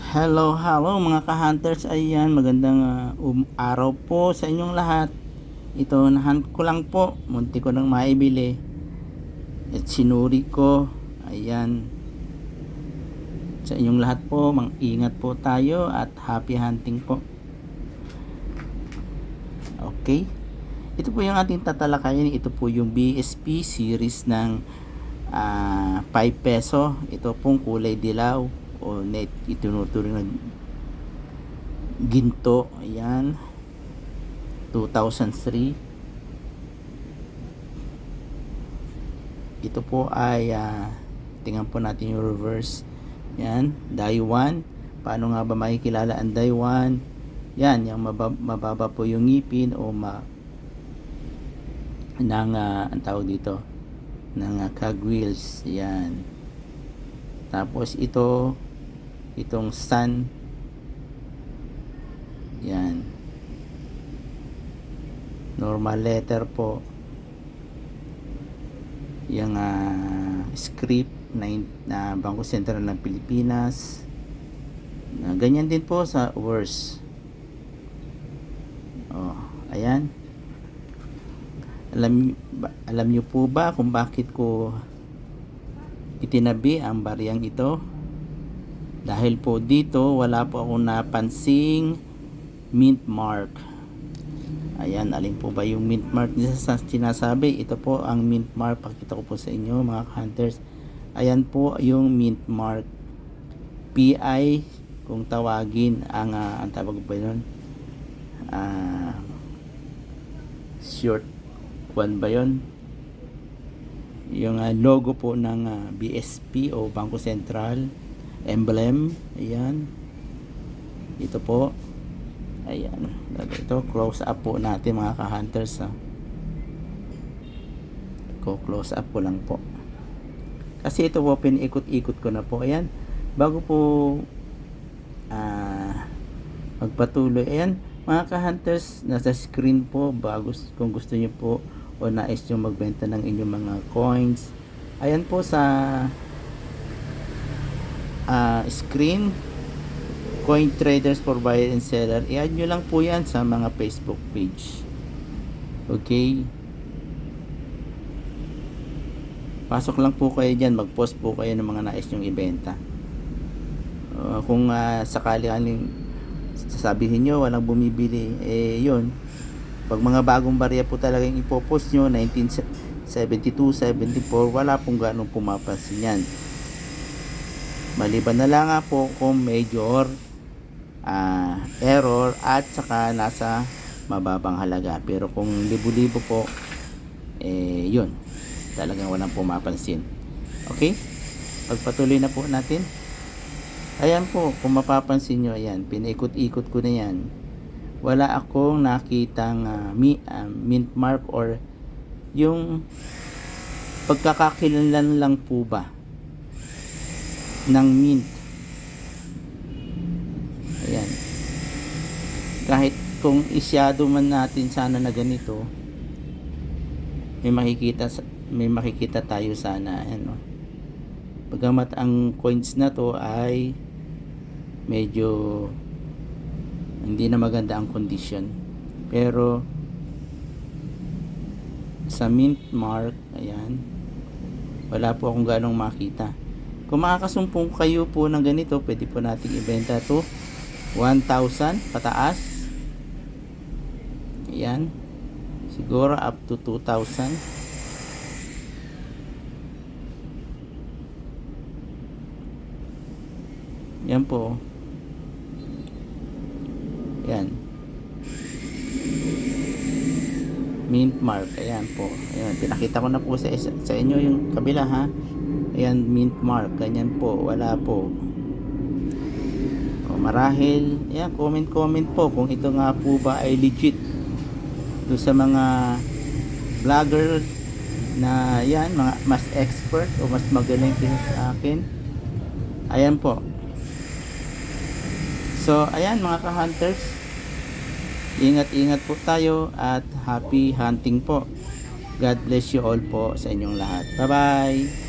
Hello mga ka-hunters. Ayan, magandang araw po sa inyong lahat. Ito, nahunt ko lang po. Munti ko nang maibili. At sinuri ko. Ayan. Sa inyong lahat po, mag-ingat po tayo at happy hunting po. Okay. Ito po yung ating tatalakayin. Ito po yung BSP series ng 5 peso. Ito pong kulay dilaw o net itinuturing na ginto. Ayan, 2003. Ito po ay tingnan po natin yung reverse. Yan, Daiwan. Paano nga ba makikilala ang Daiwan? Yan, yung mababa po yung ngipin o ang tawag dito ng cogwheels. Yan. Tapos itong sun. Yan, normal letter po. Yung script na Bangko Sentral ng Pilipinas. Ganyan din po sa words. Ayan. Alam niyo po ba kung bakit ko itinabi ang bariyang ito? Dahil po dito wala po akong napansing mint mark. Ayan, alin po ba yung mint mark sa sinasabi? Ito po ang mint mark. Pakita ko po sa inyo mga hunters. Ayan po yung mint mark. PI kung tawagin ang tawag ba yun? Short one ba yun? Yung logo po ng BSP o Bangko Sentral emblem. Ayan, ito po. Ayan, ito close up po natin mga ka-hunters. Close up po lang po kasi ito po piniikot-ikot ko na po. Ayan, bago po magpatuloy, ayan mga ka-hunters, nasa screen po bago kung gusto niyo po o nais nyo magbenta ng inyong mga coins. Ayan po sa screen, coin traders for buyer and seller. I-add nyo lang po yan sa mga Facebook page. Okay, pasok lang po kayo dyan, mag-post po kayo ng mga nais nyong ibenta. Kung sakali sasabihin nyo walang bumibili, yun, pag mga bagong barya po talaga yung ipopost nyo, 1972, 74, wala pong ganong pumapansin yan. Maliban na lang po kung major error at saka nasa mababang halaga. Pero kung libo-libo po, yun, talagang walang pumapansin. Okay, pagpatuloy na po natin. Ayan po, kung mapapansin nyo, ayan, pinaikot-ikot ko na yan. Wala akong nakitang mint mark or yung pagkakakilanlan lang po ba ng mint. Ayan, kahit kung isyado man natin sana na ganito, may makikita tayo sana. Ayan, bagamat ang coins na to ay medyo hindi na maganda ang condition, pero sa mint mark, ayan, wala po akong ganong makita. Kung makakasumpong kayo po ng ganito, pwede po nating ibenta to 1,000 pataas. Ayan, siguro up to 2,000. Yan po. Yan, mint mark. Ayan po. Ayan, pinakita ko na po sa inyo yung kabila, ha. Ayan, mint mark. Ganyan po, wala po. Marahil, ayan, comment po kung ito nga po ba ay legit. Doon sa mga vlogger na yan, mga mas expert o mas magaling sa akin. Ayan po. So, ayan mga ka-hunters, ingat-ingat po tayo at happy hunting po. God bless you all po sa inyong lahat. Bye-bye!